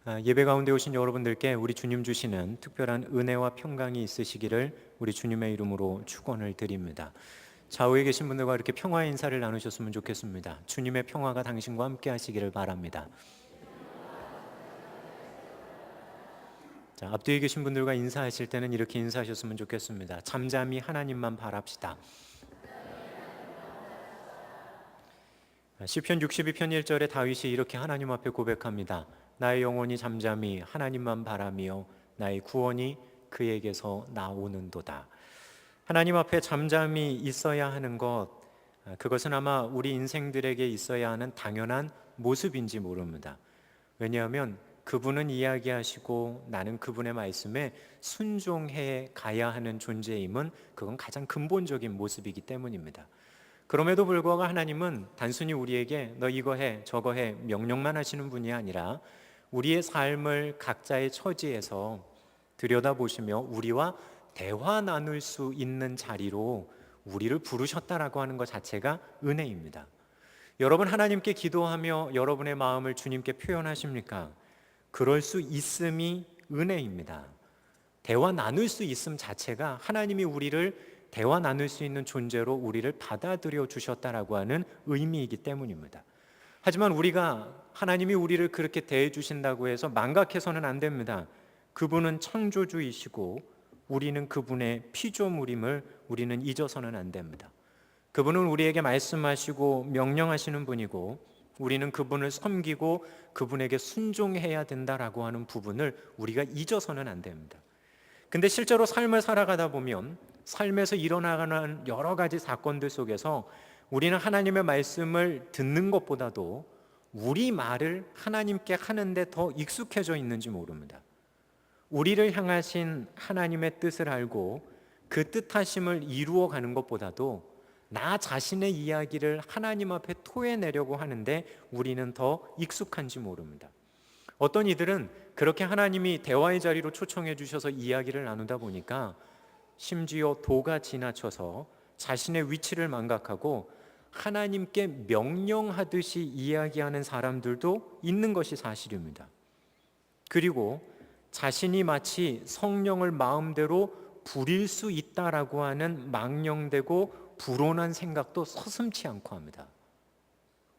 예배 가운데 오신 여러분들께 우리 주님 주시는 특별한 은혜와 평강이 있으시기를 우리 주님의 이름으로 축원을 드립니다. 좌우에 계신 분들과 이렇게 평화의 인사를 나누셨으면 좋겠습니다. 주님의 평화가 당신과 함께 하시기를 바랍니다. 자, 앞뒤에 계신 분들과 인사하실 때는 이렇게 인사하셨으면 좋겠습니다. 잠잠히 하나님만 바랍시다. 시편 62편 1절에 다윗이 이렇게 하나님 앞에 고백합니다. 나의 영혼이 잠잠히 하나님만 바라며 나의 구원이 그에게서 나오는도다. 하나님 앞에 잠잠히 있어야 하는 것, 그것은 아마 우리 인생들에게 있어야 하는 당연한 모습인지 모릅니다. 왜냐하면 그분은 이야기하시고 나는 그분의 말씀에 순종해 가야 하는 존재임은 그건 가장 근본적인 모습이기 때문입니다. 그럼에도 불구하고 하나님은 단순히 우리에게 너 이거 해 저거 해 명령만 하시는 분이 아니라 우리의 삶을 각자의 처지에서 들여다보시며 우리와 대화 나눌 수 있는 자리로 우리를 부르셨다라고 하는 것 자체가 은혜입니다. 여러분 하나님께 기도하며 여러분의 마음을 주님께 표현하십니까? 그럴 수 있음이 은혜입니다. 대화 나눌 수 있음 자체가 하나님이 우리를 대화 나눌 수 있는 존재로 우리를 받아들여 주셨다라고 하는 의미이기 때문입니다. 하지만 우리가 하나님이 우리를 그렇게 대해 주신다고 해서 망각해서는 안 됩니다. 그분은 창조주이시고 우리는 그분의 피조물임을 우리는 잊어서는 안 됩니다. 그분은 우리에게 말씀하시고 명령하시는 분이고 우리는 그분을 섬기고 그분에게 순종해야 된다라고 하는 부분을 우리가 잊어서는 안 됩니다. 근데 실제로 삶을 살아가다 보면 삶에서 일어나가는 여러 가지 사건들 속에서 우리는 하나님의 말씀을 듣는 것보다도 우리 말을 하나님께 하는데 더 익숙해져 있는지 모릅니다. 우리를 향하신 하나님의 뜻을 알고 그 뜻하심을 이루어가는 것보다도 나 자신의 이야기를 하나님 앞에 토해내려고 하는데 우리는 더 익숙한지 모릅니다. 어떤 이들은 그렇게 하나님이 대화의 자리로 초청해 주셔서 이야기를 나누다 보니까 심지어 도가 지나쳐서 자신의 위치를 망각하고 하나님께 명령하듯이 이야기하는 사람들도 있는 것이 사실입니다. 그리고 자신이 마치 성령을 마음대로 부릴 수 있다라고 하는 망령되고 불온한 생각도 서슴지 않고 합니다.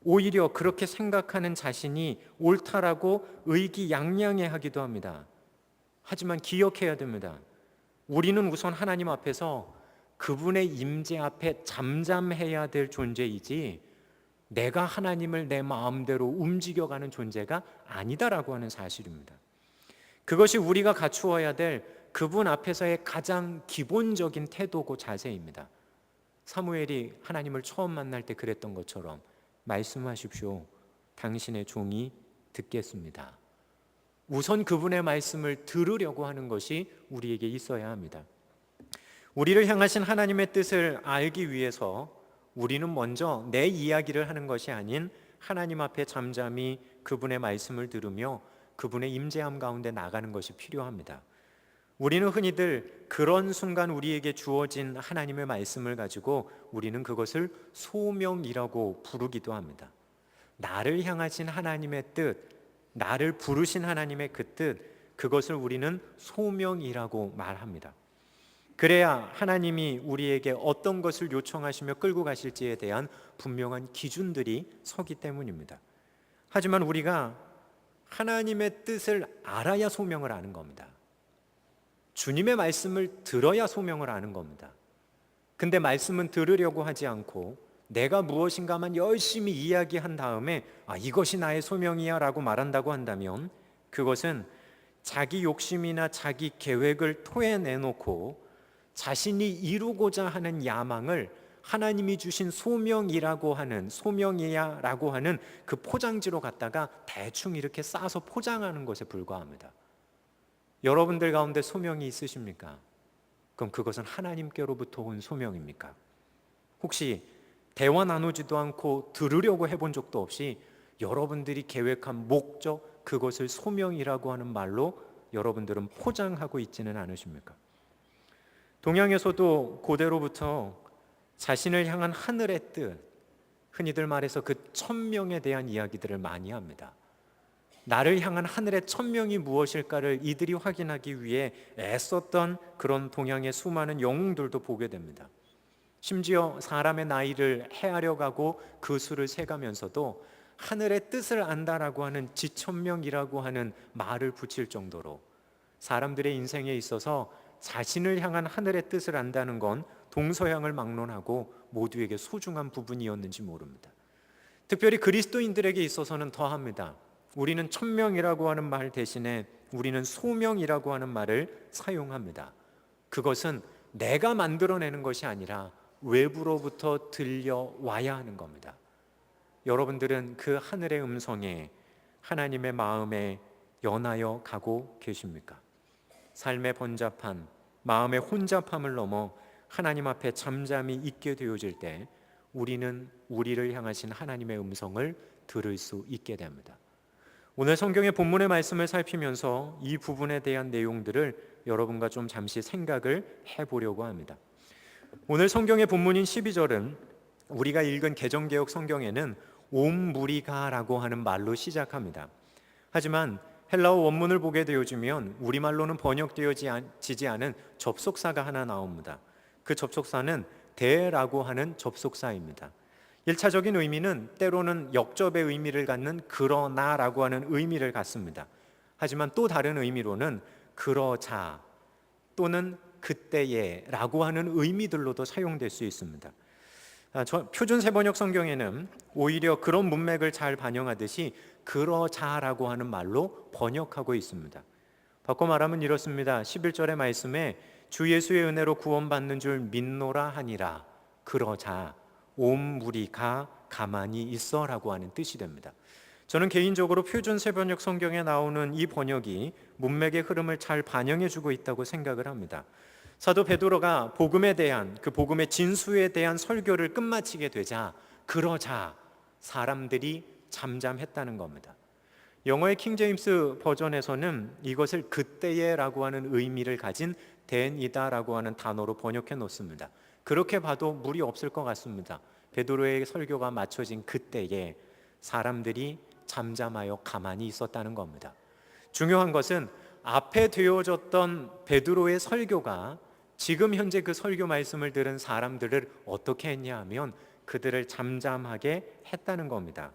오히려 그렇게 생각하는 자신이 옳다라고 의기양양해하기도 합니다. 하지만 기억해야 됩니다. 우리는 우선 하나님 앞에서 그분의 임재 앞에 잠잠해야 될 존재이지 내가 하나님을 내 마음대로 움직여가는 존재가 아니다라고 하는 사실입니다. 그것이 우리가 갖추어야 될 그분 앞에서의 가장 기본적인 태도고 자세입니다. 사무엘이 하나님을 처음 만날 때 그랬던 것처럼 말씀하십시오. 당신의 종이 듣겠습니다. 우선 그분의 말씀을 들으려고 하는 것이 우리에게 있어야 합니다. 우리를 향하신 하나님의 뜻을 알기 위해서 우리는 먼저 내 이야기를 하는 것이 아닌 하나님 앞에 잠잠히 그분의 말씀을 들으며 그분의 임재함 가운데 나가는 것이 필요합니다. 우리는 흔히들 그런 순간 우리에게 주어진 하나님의 말씀을 가지고 우리는 그것을 소명이라고 부르기도 합니다. 나를 향하신 하나님의 뜻, 나를 부르신 하나님의 그 뜻, 그것을 우리는 소명이라고 말합니다. 그래야 하나님이 우리에게 어떤 것을 요청하시며 끌고 가실지에 대한 분명한 기준들이 서기 때문입니다. 하지만 우리가 하나님의 뜻을 알아야 소명을 아는 겁니다. 주님의 말씀을 들어야 소명을 아는 겁니다. 근데 말씀은 들으려고 하지 않고 내가 무엇인가만 열심히 이야기한 다음에 이것이 나의 소명이야 라고 말한다고 한다면 그것은 자기 욕심이나 자기 계획을 토해내놓고 자신이 이루고자 하는 야망을 하나님이 주신 소명이라고 하는 소명이야 라고 하는 그 포장지로 갖다가 대충 이렇게 싸서 포장하는 것에 불과합니다. 여러분들 가운데 소명이 있으십니까? 그럼 그것은 하나님께로부터 온 소명입니까? 혹시 대화 나누지도 않고 들으려고 해본 적도 없이 여러분들이 계획한 목적, 그것을 소명이라고 하는 말로 여러분들은 포장하고 있지는 않으십니까? 동양에서도 고대로부터 자신을 향한 하늘의 뜻, 흔히들 말해서 그 천명에 대한 이야기들을 많이 합니다. 나를 향한 하늘의 천명이 무엇일까를 이들이 확인하기 위해 애썼던 그런 동양의 수많은 영웅들도 보게 됩니다. 심지어 사람의 나이를 헤아려 가고 그 수를 세가면서도 하늘의 뜻을 안다라고 하는 지천명이라고 하는 말을 붙일 정도로 사람들의 인생에 있어서 자신을 향한 하늘의 뜻을 안다는 건 동서양을 막론하고 모두에게 소중한 부분이었는지 모릅니다. 특별히 그리스도인들에게 있어서는 더합니다. 우리는 천명이라고 하는 말 대신에 우리는 소명이라고 하는 말을 사용합니다. 그것은 내가 만들어내는 것이 아니라 외부로부터 들려와야 하는 겁니다. 여러분들은 그 하늘의 음성에 하나님의 마음에 연하여 가고 계십니까? 삶의 번잡한, 마음의 혼잡함을 넘어 하나님 앞에 잠잠히 있게 되어질 때 우리는 우리를 향하신 하나님의 음성을 들을 수 있게 됩니다. 오늘 성경의 본문의 말씀을 살피면서 이 부분에 대한 내용들을 여러분과 좀 잠시 생각을 해보려고 합니다. 오늘 성경의 본문인 12절은 우리가 읽은 개정개혁 성경에는 온 무리가라고 하는 말로 시작합니다. 하지만 헬라어 원문을 보게 되어지면 우리말로는 번역되어지지 않은 접속사가 하나 나옵니다. 그 접속사는 대라고 하는 접속사입니다. 1차적인 의미는 때로는 역접의 의미를 갖는 그러나라고 하는 의미를 갖습니다. 하지만 또 다른 의미로는 그러자 또는 그때에 라고 하는 의미들로도 사용될 수 있습니다. 표준 세번역 성경에는 오히려 그런 문맥을 잘 반영하듯이 그러자라고 하는 말로 번역하고 있습니다. 바꿔 말하면 이렇습니다. 11절의 말씀에 주 예수의 은혜로 구원받는 줄 믿노라 하니라 그러자 온 무리가 가만히 있어라고 하는 뜻이 됩니다. 저는 개인적으로 표준 세번역 성경에 나오는 이 번역이 문맥의 흐름을 잘 반영해주고 있다고 생각을 합니다. 사도 베드로가 복음에 대한 그 복음의 진수에 대한 설교를 끝마치게 되자 그러자 사람들이 잠잠했다는 겁니다. 영어의 킹제임스 버전에서는 이것을 그때에라고 하는 의미를 가진 then이다라고 하는 단어로 번역해 놓습니다. 그렇게 봐도 무리 없을 것 같습니다. 베드로의 설교가 마쳐진 그때에 사람들이 잠잠하여 가만히 있었다는 겁니다. 중요한 것은 앞에 되어졌던 베드로의 설교가 지금 현재 그 설교 말씀을 들은 사람들을 어떻게 했냐 하면 그들을 잠잠하게 했다는 겁니다.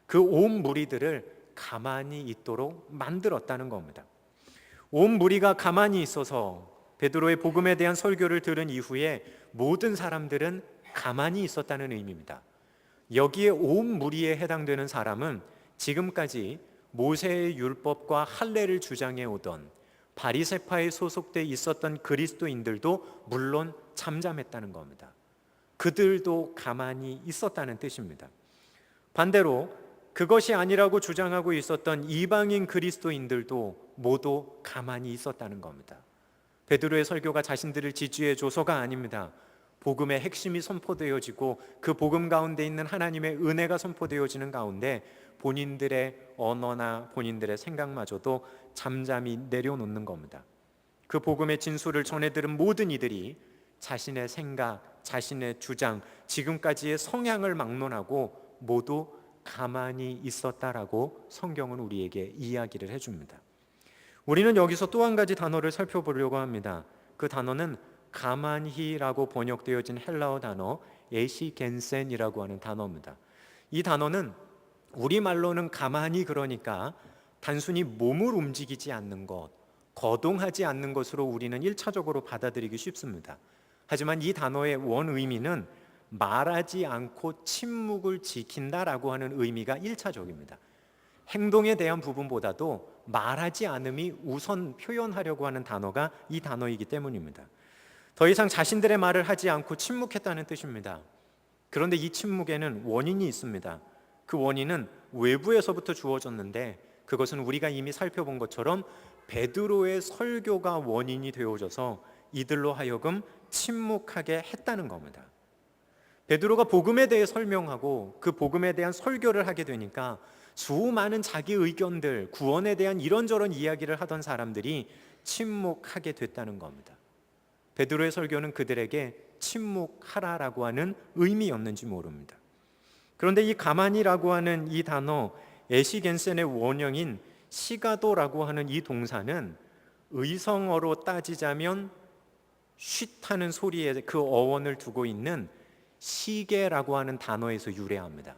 그 온 무리들을 가만히 있도록 만들었다는 겁니다. 온 무리가 가만히 있어서 베드로의 복음에 대한 설교를 들은 이후에 모든 사람들은 가만히 있었다는 의미입니다. 여기에 온 무리에 해당되는 사람은 지금까지 모세의 율법과 할례를 주장해 오던 바리새파에 소속돼 있었던 그리스도인들도 물론 잠잠했다는 겁니다. 그들도 가만히 있었다는 뜻입니다. 반대로 그것이 아니라고 주장하고 있었던 이방인 그리스도인들도 모두 가만히 있었다는 겁니다. 베드로의 설교가 자신들을 지지해줘서가 아닙니다. 복음의 핵심이 선포되어지고 그 복음 가운데 있는 하나님의 은혜가 선포되어지는 가운데 본인들의 언어나 본인들의 생각마저도 잠잠히 내려놓는 겁니다. 그 복음의 진수를 전해 들은 모든 이들이 자신의 생각, 자신의 주장, 지금까지의 성향을 막론하고 모두 가만히 있었다라고 성경은 우리에게 이야기를 해줍니다. 우리는 여기서 또 한 가지 단어를 살펴보려고 합니다. 그 단어는 가만히라고 번역되어진 헬라어 단어 에시겐센이라고 하는 단어입니다. 이 단어는 우리말로는 가만히 그러니까 단순히 몸을 움직이지 않는 것, 거동하지 않는 것으로 우리는 1차적으로 받아들이기 쉽습니다. 하지만 이 단어의 원 의미는 말하지 않고 침묵을 지킨다라고 하는 의미가 1차적입니다. 행동에 대한 부분보다도 말하지 않음이 우선 표현하려고 하는 단어가 이 단어이기 때문입니다. 더 이상 자신들의 말을 하지 않고 침묵했다는 뜻입니다. 그런데 이 침묵에는 원인이 있습니다. 그 원인은 외부에서부터 주어졌는데 그것은 우리가 이미 살펴본 것처럼 베드로의 설교가 원인이 되어져서 이들로 하여금 침묵하게 했다는 겁니다. 베드로가 복음에 대해 설명하고 그 복음에 대한 설교를 하게 되니까 수많은 자기 의견들, 구원에 대한 이런저런 이야기를 하던 사람들이 침묵하게 됐다는 겁니다. 베드로의 설교는 그들에게 침묵하라라고 하는 의미였는지 모릅니다. 그런데 이 가만히라고 하는 이 단어 에시겐센의 원형인 시가도라고 하는 이 동사는 의성어로 따지자면 쉿하는 소리에 그 어원을 두고 있는 시계라고 하는 단어에서 유래합니다.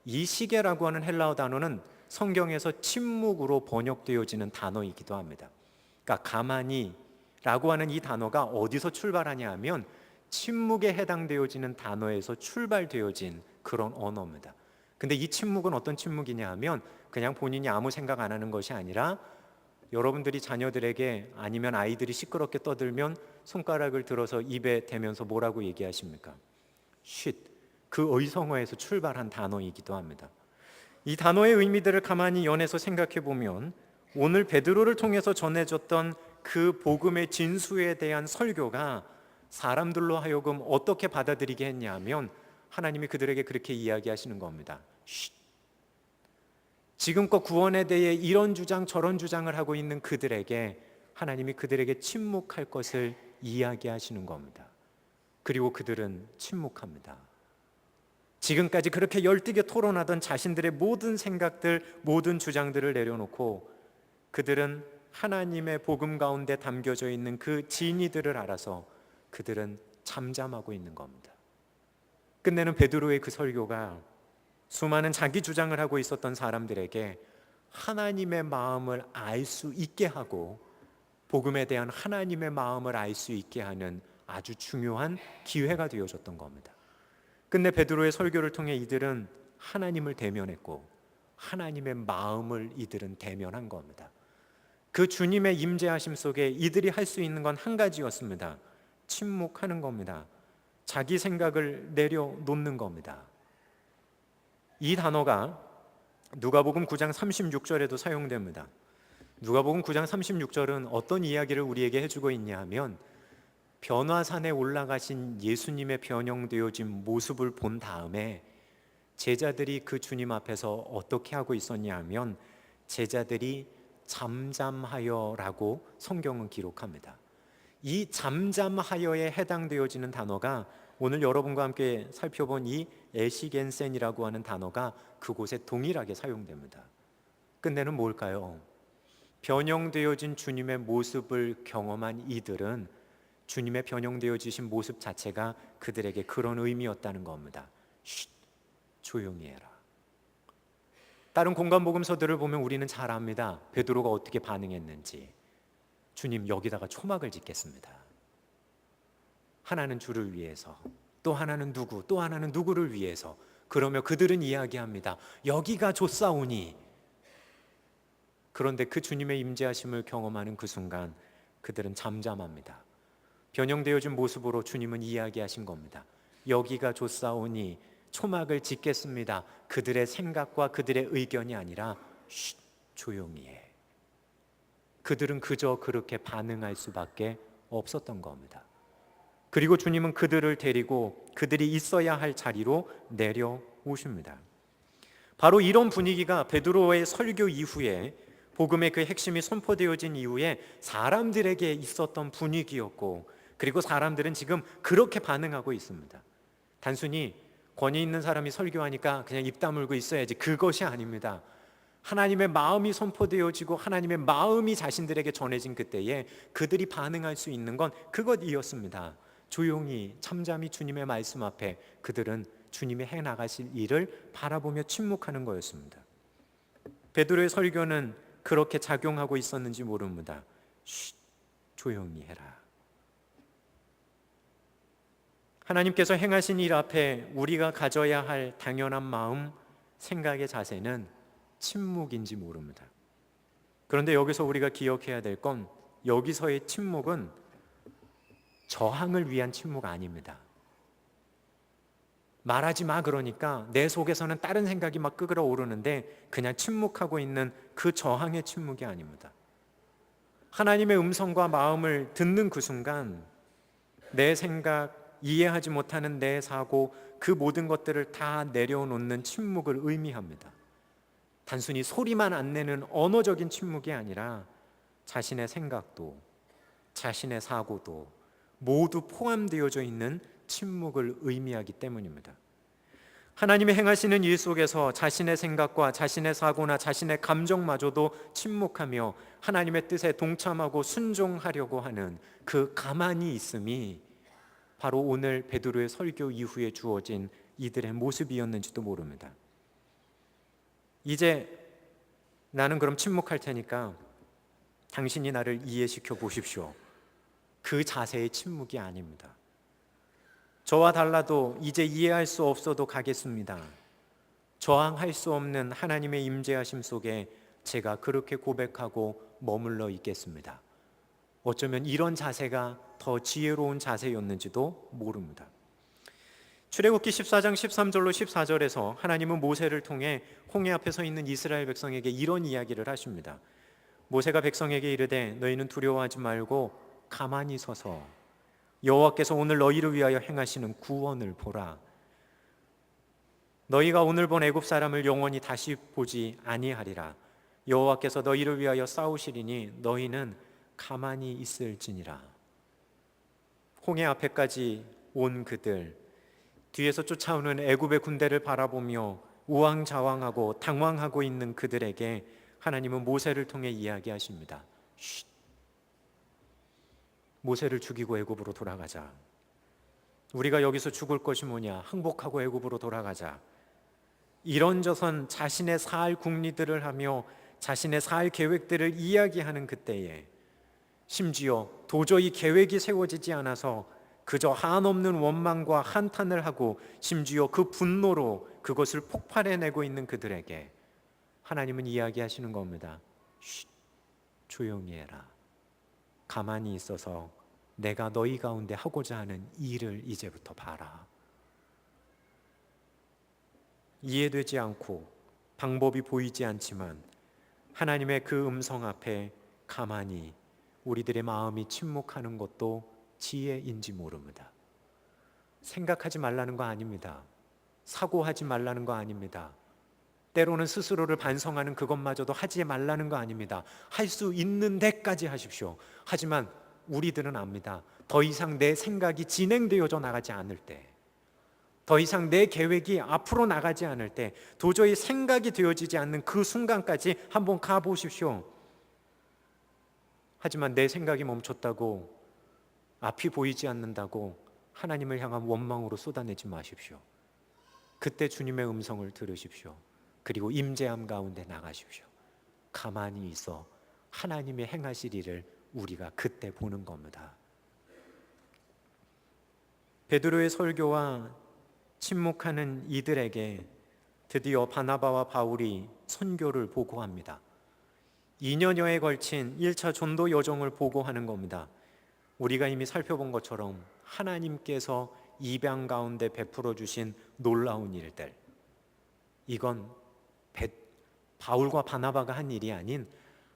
이 시계라고 하는 헬라어 단어는 성경에서 침묵으로 번역되어지는 단어이기도 합니다. 그러니까 가만히 라고 하는 이 단어가 어디서 출발하냐 하면 침묵에 해당되어지는 단어에서 출발되어진 그런 언어입니다. 근데 이 침묵은 어떤 침묵이냐 하면 그냥 본인이 아무 생각 안 하는 것이 아니라 여러분들이 자녀들에게 아니면 아이들이 시끄럽게 떠들면 손가락을 들어서 입에 대면서 뭐라고 얘기하십니까? 쉿. 그 의성어에서 출발한 단어이기도 합니다. 이 단어의 의미들을 가만히 연해서 생각해 보면 오늘 베드로를 통해서 전해졌던 그 복음의 진수에 대한 설교가 사람들로 하여금 어떻게 받아들이게 했냐 하면 하나님이 그들에게 그렇게 이야기하시는 겁니다. 쉿. 지금껏 구원에 대해 이런 주장 저런 주장을 하고 있는 그들에게 하나님이 그들에게 침묵할 것을 이야기하시는 겁니다. 그리고 그들은 침묵합니다. 지금까지 그렇게 열띠게 토론하던 자신들의 모든 생각들, 모든 주장들을 내려놓고 그들은 하나님의 복음 가운데 담겨져 있는 그 진리들을 알아서 그들은 잠잠하고 있는 겁니다. 끝내는 베드로의 그 설교가 수많은 자기 주장을 하고 있었던 사람들에게 하나님의 마음을 알 수 있게 하고 복음에 대한 하나님의 마음을 알 수 있게 하는 아주 중요한 기회가 되어졌던 겁니다. 끝내 베드로의 설교를 통해 이들은 하나님을 대면했고 하나님의 마음을 이들은 대면한 겁니다. 그 주님의 임재하심 속에 이들이 할 수 있는 건 한 가지였습니다. 침묵하는 겁니다. 자기 생각을 내려놓는 겁니다. 이 단어가 누가복음 9장 36절에도 사용됩니다. 누가복음 9장 36절은 어떤 이야기를 우리에게 해주고 있냐 하면 변화산에 올라가신 예수님의 변형되어진 모습을 본 다음에 제자들이 그 주님 앞에서 어떻게 하고 있었냐 하면 제자들이 잠잠하여라고 성경은 기록합니다. 이 잠잠하여에 해당되어지는 단어가 오늘 여러분과 함께 살펴본 이 에시겐센이라고 하는 단어가 그곳에 동일하게 사용됩니다. 끝내는 뭘까요? 변형되어진 주님의 모습을 경험한 이들은 주님의 변형되어지신 모습 자체가 그들에게 그런 의미였다는 겁니다. 쉿, 조용히 해라. 다른 공간 복음서들을 보면 우리는 잘 압니다. 베드로가 어떻게 반응했는지. 주님, 여기다가 초막을 짓겠습니다. 하나는 주를 위해서, 또 하나는 누구, 또 하나는 누구를 위해서. 그러며 그들은 이야기합니다. 여기가 좋사오니. 그런데 그 주님의 임재하심을 경험하는 그 순간 그들은 잠잠합니다. 변형되어진 모습으로 주님은 이야기하신 겁니다. 여기가 좋사오니 초막을 짓겠습니다. 그들의 생각과 그들의 의견이 아니라 쉿, 조용히 해. 그들은 그저 그렇게 반응할 수밖에 없었던 겁니다. 그리고 주님은 그들을 데리고 그들이 있어야 할 자리로 내려오십니다. 바로 이런 분위기가 베드로의 설교 이후에 복음의 그 핵심이 선포되어진 이후에 사람들에게 있었던 분위기였고, 그리고 사람들은 지금 그렇게 반응하고 있습니다. 단순히 권위 있는 사람이 설교하니까 그냥 입 다물고 있어야지, 그것이 아닙니다. 하나님의 마음이 선포되어지고 하나님의 마음이 자신들에게 전해진 그때에 그들이 반응할 수 있는 건 그것이었습니다. 조용히 잠잠히 주님의 말씀 앞에 그들은 주님이 해나가실 일을 바라보며 침묵하는 거였습니다. 베드로의 설교는 그렇게 작용하고 있었는지 모릅니다. 쉿, 조용히 해라. 하나님께서 행하신 일 앞에 우리가 가져야 할 당연한 마음, 생각의 자세는 침묵인지 모릅니다. 그런데 여기서 우리가 기억해야 될 건 여기서의 침묵은 저항을 위한 침묵 아닙니다. 말하지 마 그러니까 내 속에서는 다른 생각이 막 끓어오르는데 그냥 침묵하고 있는 그 저항의 침묵이 아닙니다. 하나님의 음성과 마음을 듣는 그 순간 내 생각, 이해하지 못하는 내 사고, 그 모든 것들을 다 내려놓는 침묵을 의미합니다. 단순히 소리만 안 내는 언어적인 침묵이 아니라 자신의 생각도 자신의 사고도 모두 포함되어져 있는 침묵을 의미하기 때문입니다. 하나님의 행하시는 일 속에서 자신의 생각과 자신의 사고나 자신의 감정마저도 침묵하며 하나님의 뜻에 동참하고 순종하려고 하는 그 가만히 있음이 바로 오늘 베드로의 설교 이후에 주어진 이들의 모습이었는지도 모릅니다. 이제 나는 그럼 침묵할 테니까 당신이 나를 이해시켜 보십시오. 그 자세의 침묵이 아닙니다. 저와 달라도 이제 이해할 수 없어도 가겠습니다. 저항할 수 없는 하나님의 임재하심 속에 제가 그렇게 고백하고 머물러 있겠습니다. 어쩌면 이런 자세가 더 지혜로운 자세였는지도 모릅니다. 출애굽기 14장 13절로 14절에서 하나님은 모세를 통해 홍해 앞에 서 있는 이스라엘 백성에게 이런 이야기를 하십니다. 모세가 백성에게 이르되 너희는 두려워하지 말고 가만히 서서 여호와께서 오늘 너희를 위하여 행하시는 구원을 보라. 너희가 오늘 본 애굽 사람을 영원히 다시 보지 아니하리라. 여호와께서 너희를 위하여 싸우시리니 너희는 가만히 있을지니라. 홍해 앞에까지 온 그들, 뒤에서 쫓아오는 애굽의 군대를 바라보며 우왕좌왕하고 당황하고 있는 그들에게 하나님은 모세를 통해 이야기하십니다. 쉿. 모세를 죽이고 애굽으로 돌아가자. 우리가 여기서 죽을 것이 뭐냐? 항복하고 애굽으로 돌아가자. 이런저런 자신의 살 궁리들을 하며 자신의 살 계획들을 이야기하는 그때에 심지어 도저히 계획이 세워지지 않아서 그저 한없는 원망과 한탄을 하고 심지어 그 분노로 그것을 폭발해내고 있는 그들에게 하나님은 이야기하시는 겁니다. 쉿, 조용히 해라. 가만히 있어서 내가 너희 가운데 하고자 하는 일을 이제부터 봐라. 이해되지 않고 방법이 보이지 않지만 하나님의 그 음성 앞에 가만히 우리들의 마음이 침묵하는 것도 지혜인지 모릅니다. 생각하지 말라는 거 아닙니다. 사고하지 말라는 거 아닙니다. 때로는 스스로를 반성하는 그것마저도 하지 말라는 거 아닙니다. 할 수 있는 데까지 하십시오. 하지만 우리들은 압니다. 더 이상 내 생각이 진행되어져 나가지 않을 때, 더 이상 내 계획이 앞으로 나가지 않을 때, 도저히 생각이 되어지지 않는 그 순간까지 한번 가보십시오. 하지만 내 생각이 멈췄다고, 앞이 보이지 않는다고 하나님을 향한 원망으로 쏟아내지 마십시오. 그때 주님의 음성을 들으십시오. 그리고 임재함 가운데 나가십시오. 가만히 있어 하나님의 행하실 일을 우리가 그때 보는 겁니다. 베드로의 설교와 침묵하는 이들에게 드디어 바나바와 바울이 선교를 보고합니다. 2년여에 걸친 1차 전도 여정을 보고하는 겁니다. 우리가 이미 살펴본 것처럼 하나님께서 입양 가운데 베풀어 주신 놀라운 일들, 이건 바울과 바나바가 한 일이 아닌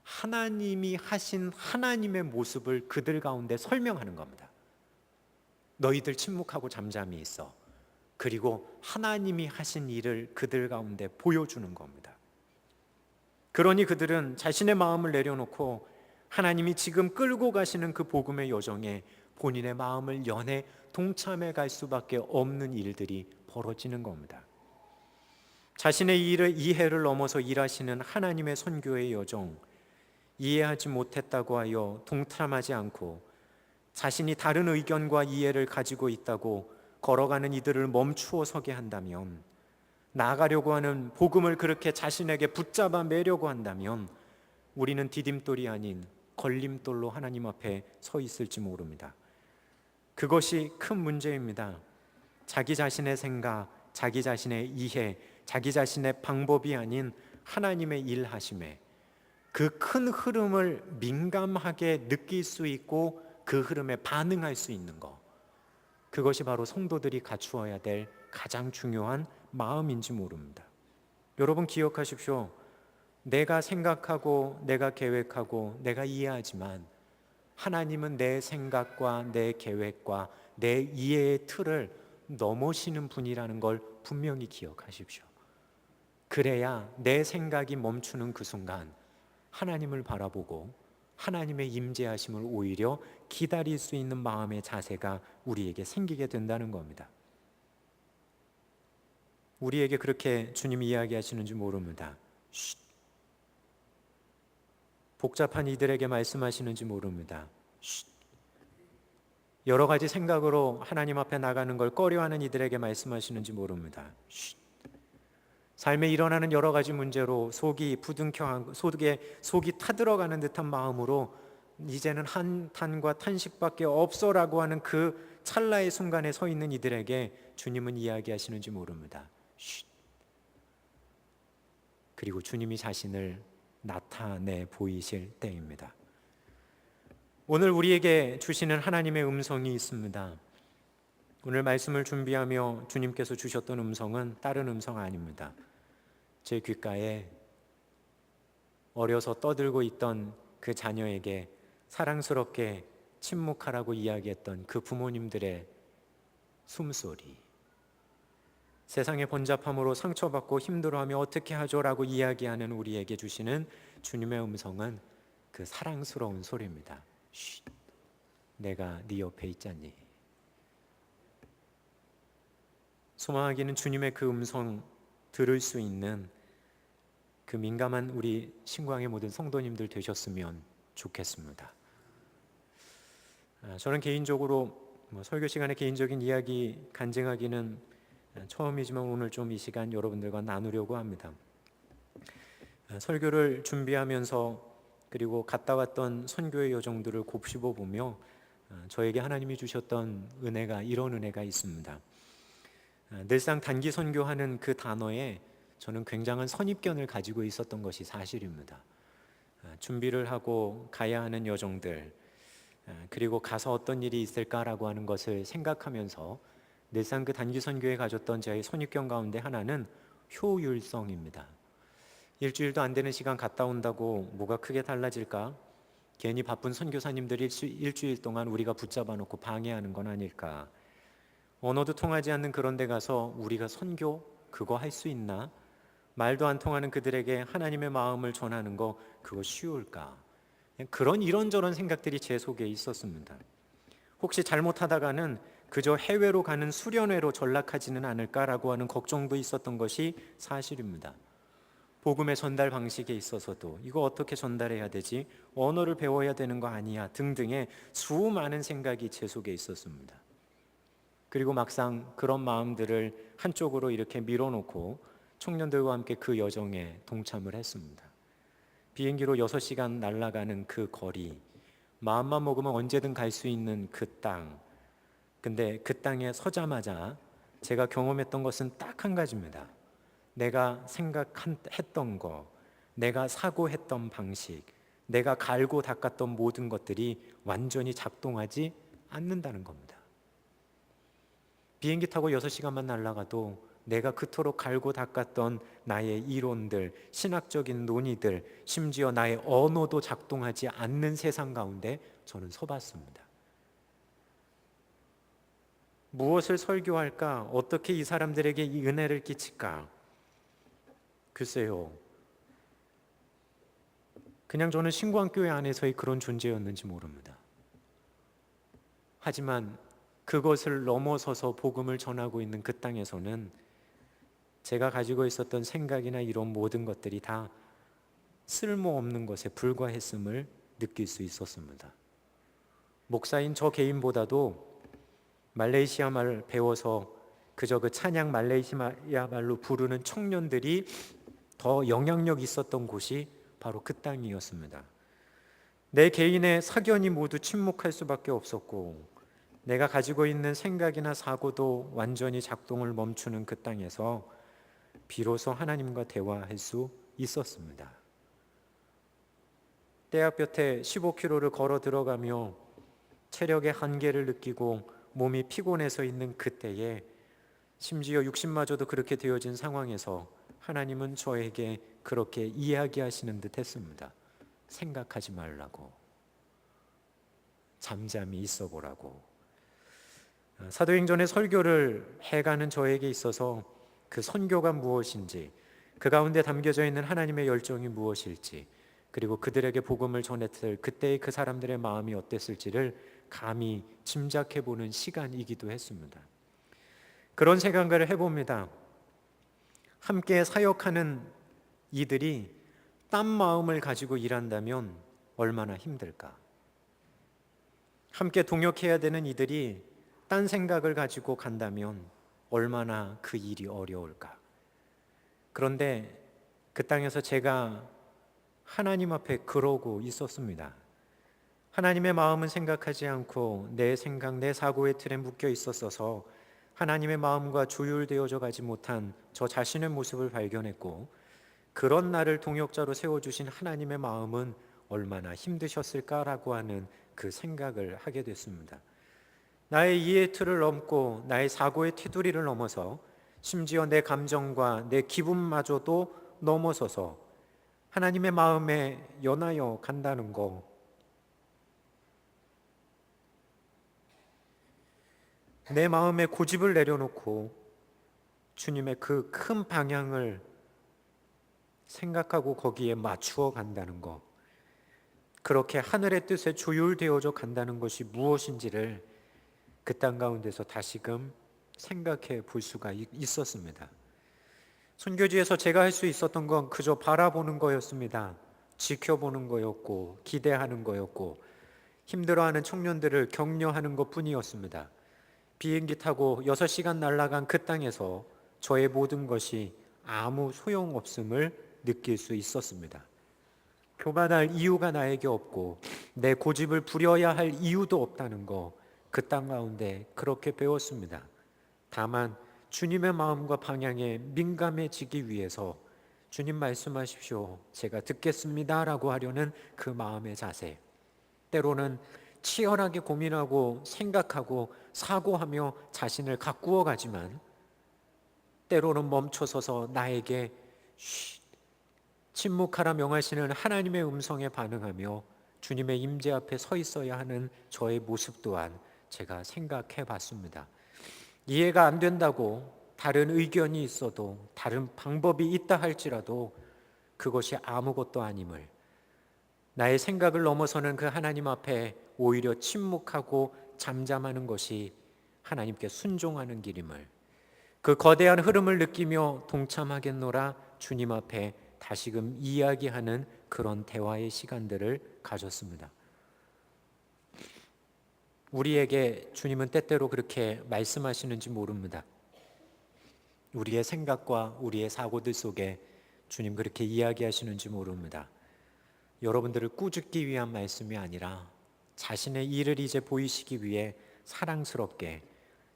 하나님이 하신 하나님의 모습을 그들 가운데 설명하는 겁니다. 너희들 침묵하고 잠잠히 있어. 그리고 하나님이 하신 일을 그들 가운데 보여주는 겁니다. 그러니 그들은 자신의 마음을 내려놓고 하나님이 지금 끌고 가시는 그 복음의 여정에 본인의 마음을 연해 동참해 갈 수밖에 없는 일들이 벌어지는 겁니다. 자신의 일을 이해를 넘어서 일하시는 하나님의 선교의 여정, 이해하지 못했다고 하여 동참하지 않고 자신이 다른 의견과 이해를 가지고 있다고 걸어가는 이들을 멈추어 서게 한다면, 나아가려고 하는 복음을 그렇게 자신에게 붙잡아 매려고 한다면 우리는 디딤돌이 아닌 걸림돌로 하나님 앞에 서 있을지 모릅니다. 그것이 큰 문제입니다. 자기 자신의 생각, 자기 자신의 이해, 자기 자신의 방법이 아닌 하나님의 일하심에 그 큰 흐름을 민감하게 느낄 수 있고 그 흐름에 반응할 수 있는 것, 그것이 바로 성도들이 갖추어야 될 가장 중요한 마음인지 모릅니다. 여러분 기억하십시오. 내가 생각하고 내가 계획하고 내가 이해하지만 하나님은 내 생각과 내 계획과 내 이해의 틀을 넘으시는 분이라는 걸 분명히 기억하십시오. 그래야 내 생각이 멈추는 그 순간 하나님을 바라보고 하나님의 임재하심을 오히려 기다릴 수 있는 마음의 자세가 우리에게 생기게 된다는 겁니다. 우리에게 그렇게 주님이 이야기하시는지 모릅니다. 쉿. 복잡한 이들에게 말씀하시는지 모릅니다. 쉿. 여러 가지 생각으로 하나님 앞에 나가는 걸 꺼려하는 이들에게 말씀하시는지 모릅니다. 쉿. 삶에 일어나는 여러 가지 문제로 속이 부둥켜하고 속이 타들어가는 듯한 마음으로 이제는 한탄과 탄식밖에 없어라고 하는 그 찰나의 순간에 서 있는 이들에게 주님은 이야기하시는지 모릅니다. 쉿. 그리고 주님이 자신을 나타내 보이실 때입니다. 오늘 우리에게 주시는 하나님의 음성이 있습니다. 오늘 말씀을 준비하며 주님께서 주셨던 음성은 다른 음성 아닙니다. 제 귓가에 어려서 떠들고 있던 그 자녀에게 사랑스럽게 침묵하라고 이야기했던 그 부모님들의 숨소리, 세상의 번잡함으로 상처받고 힘들어하며 어떻게 하죠라고 이야기하는 우리에게 주시는 주님의 음성은 그 사랑스러운 소리입니다. 쉿, 내가 네 옆에 있잖니. 소망하기는 주님의 그 음성 들을 수 있는 그 민감한 우리 신광의 모든 성도님들 되셨으면 좋겠습니다. 저는 개인적으로 설교 시간에 개인적인 이야기 간증하기는 처음이지만 오늘 좀 이 시간 여러분들과 나누려고 합니다. 설교를 준비하면서 그리고 갔다 왔던 선교의 여정들을 곱씹어 보며 저에게 하나님이 주셨던 은혜가 이런 은혜가 있습니다. 늘상 단기 선교하는 그 단어에 저는 굉장한 선입견을 가지고 있었던 것이 사실입니다. 준비를 하고 가야 하는 여정들, 그리고 가서 어떤 일이 있을까라고 하는 것을 생각하면서 늘상 그 단기 선교에 가졌던 저의 선입견 가운데 하나는 효율성입니다. 일주일도 안 되는 시간 갔다 온다고 뭐가 크게 달라질까? 괜히 바쁜 선교사님들이 일주일 동안 우리가 붙잡아 놓고 방해하는 건 아닐까? 언어도 통하지 않는 그런 데 가서 우리가 선교 그거 할 수 있나? 말도 안 통하는 그들에게 하나님의 마음을 전하는 거 그거 쉬울까? 그런 이런저런 생각들이 제 속에 있었습니다. 혹시 잘못하다가는 그저 해외로 가는 수련회로 전락하지는 않을까라고 하는 걱정도 있었던 것이 사실입니다. 복음의 전달 방식에 있어서도 이거 어떻게 전달해야 되지? 언어를 배워야 되는 거 아니야? 등등의 수많은 생각이 제 속에 있었습니다. 그리고 막상 그런 마음들을 한쪽으로 이렇게 밀어놓고 청년들과 함께 그 여정에 동참을 했습니다. 비행기로 6시간 날아가는 그 거리, 마음만 먹으면 언제든 갈 수 있는 그 땅. 근데 그 땅에 서자마자 제가 경험했던 것은 딱 한 가지입니다. 내가 생각했던 거, 내가 사고했던 방식, 내가 갈고 닦았던 모든 것들이 완전히 작동하지 않는다는 겁니다. 비행기 타고 6시간만 날아가도 내가 그토록 갈고 닦았던 나의 이론들, 신학적인 논의들, 심지어 나의 언어도 작동하지 않는 세상 가운데 저는 서봤습니다. 무엇을 설교할까? 어떻게 이 사람들에게 이 은혜를 끼칠까? 글쎄요. 그냥 저는 신광교회 안에서의 그런 존재였는지 모릅니다. 하지만 그것을 넘어서서 복음을 전하고 있는 그 땅에서는 제가 가지고 있었던 생각이나 이런 모든 것들이 다 쓸모없는 것에 불과했음을 느낄 수 있었습니다. 목사인 저 개인보다도 말레이시아 말 배워서 그저 그 찬양 말레이시아 말로 부르는 청년들이 더 영향력 있었던 곳이 바로 그 땅이었습니다. 내 개인의 사견이 모두 침묵할 수밖에 없었고 내가 가지고 있는 생각이나 사고도 완전히 작동을 멈추는 그 땅에서 비로소 하나님과 대화할 수 있었습니다. 떼약볕에 15km를 걸어 들어가며 체력의 한계를 느끼고 몸이 피곤해서 있는 그때에 심지어 육신마저도 그렇게 되어진 상황에서 하나님은 저에게 그렇게 이야기하시는 듯 했습니다. 생각하지 말라고, 잠잠히 있어 보라고. 사도행전의 설교를 해가는 저에게 있어서 그 선교가 무엇인지, 그 가운데 담겨져 있는 하나님의 열정이 무엇일지, 그리고 그들에게 복음을 전했을 그때의 그 사람들의 마음이 어땠을지를 감히 짐작해보는 시간이기도 했습니다. 그런 생각을 해봅니다. 함께 사역하는 이들이 딴 마음을 가지고 일한다면 얼마나 힘들까? 함께 동역해야 되는 이들이 딴 생각을 가지고 간다면 얼마나 그 일이 어려울까? 그런데 그 땅에서 제가 하나님 앞에 그러고 있었습니다. 하나님의 마음은 생각하지 않고 내 생각, 내 사고의 틀에 묶여 있었어서 하나님의 마음과 조율되어져 가지 못한 저 자신의 모습을 발견했고, 그런 나를 동역자로 세워주신 하나님의 마음은 얼마나 힘드셨을까라고 하는 그 생각을 하게 됐습니다. 나의 이해의 틀을 넘고 나의 사고의 테두리를 넘어서 심지어 내 감정과 내 기분마저도 넘어서서 하나님의 마음에 연하여 간다는 거, 내 마음에 고집을 내려놓고 주님의 그 큰 방향을 생각하고 거기에 맞추어 간다는 것, 그렇게 하늘의 뜻에 조율되어져 간다는 것이 무엇인지를 그 땅 가운데서 다시금 생각해 볼 수가 있었습니다. 선교지에서 제가 할 수 있었던 건 그저 바라보는 거였습니다. 지켜보는 거였고 기대하는 거였고 힘들어하는 청년들을 격려하는 것뿐이었습니다. 비행기 타고 6시간 날아간 그 땅에서 저의 모든 것이 아무 소용없음을 느낄 수 있었습니다. 교만할 이유가 나에게 없고 내 고집을 부려야 할 이유도 없다는 거, 그 땅 가운데 그렇게 배웠습니다. 다만 주님의 마음과 방향에 민감해지기 위해서 주님 말씀하십시오, 제가 듣겠습니다 라고 하려는 그 마음의 자세, 때로는 치열하게 고민하고 생각하고 사고하며 자신을 가꾸어 가지만 때로는 멈춰서서 나에게 침묵하라 명하시는 하나님의 음성에 반응하며 주님의 임재 앞에 서 있어야 하는 저의 모습 또한 제가 생각해 봤습니다. 이해가 안 된다고 다른 의견이 있어도 다른 방법이 있다 할지라도 그것이 아무것도 아님을, 나의 생각을 넘어서는 그 하나님 앞에 오히려 침묵하고 잠잠하는 것이 하나님께 순종하는 길임을, 그 거대한 흐름을 느끼며 동참하겠노라 주님 앞에 다시금 이야기하는 그런 대화의 시간들을 가졌습니다. 우리에게 주님은 때때로 그렇게 말씀하시는지 모릅니다. 우리의 생각과 우리의 사고들 속에 주님 그렇게 이야기하시는지 모릅니다. 여러분들을 꾸짖기 위한 말씀이 아니라 자신의 일을 이제 보이시기 위해 사랑스럽게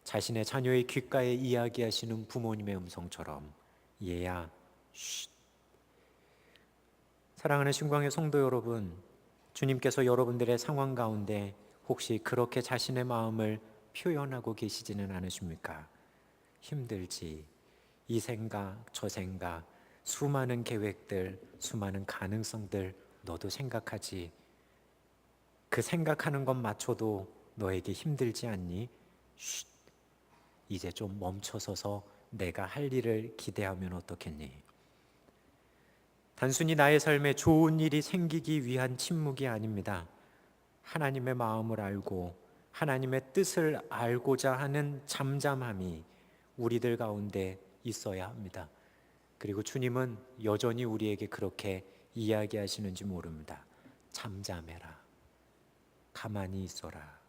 자신의 자녀의 귓가에 이야기하시는 부모님의 음성처럼, 얘야, 쉿. 사랑하는 신광의 성도 여러분, 주님께서 여러분들의 상황 가운데 혹시 그렇게 자신의 마음을 표현하고 계시지는 않으십니까? 힘들지, 이 생각 저 생각, 수많은 계획들, 수많은 가능성들 너도 생각하지. 그 생각하는 것마저도 너에게 힘들지 않니? 쉿, 이제 좀 멈춰서서 내가 할 일을 기대하면 어떻겠니? 단순히 나의 삶에 좋은 일이 생기기 위한 침묵이 아닙니다. 하나님의 마음을 알고 하나님의 뜻을 알고자 하는 잠잠함이 우리들 가운데 있어야 합니다. 그리고 주님은 여전히 우리에게 그렇게 이야기하시는지 모릅니다. 잠잠해라. 가만히 있어라.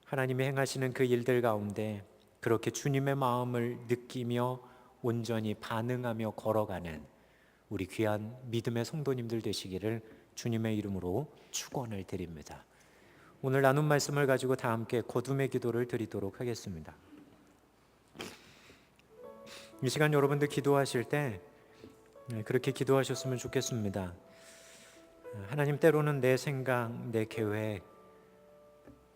하나님이 행하시는 그 일들 가운데 그렇게 주님의 마음을 느끼며 온전히 반응하며 걸어가는 우리 귀한 믿음의 성도님들 되시기를 주님의 이름으로 축원을 드립니다. 오늘 나눈 말씀을 가지고 다 함께 거둠의 기도를 드리도록 하겠습니다. 이 시간 여러분들 기도하실 때 그렇게 기도하셨으면 좋겠습니다. 하나님, 때로는 내 생각, 내 계획,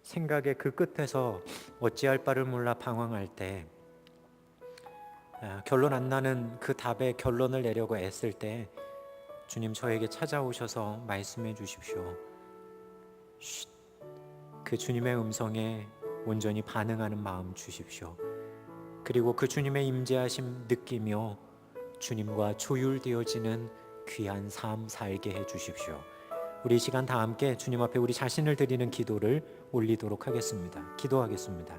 생각의 그 끝에서 어찌할 바를 몰라 방황할 때, 결론 안 나는 그 답에 결론을 내려고 애쓸 때 주님 저에게 찾아오셔서 말씀해 주십시오. 그 주님의 음성에 온전히 반응하는 마음 주십시오. 그리고 그 주님의 임재하심 느끼며 주님과 조율되어지는 귀한 삶 살게 해 주십시오. 우리 이 시간 다 함께 주님 앞에 우리 자신을 드리는 기도를 올리도록 하겠습니다. 기도하겠습니다.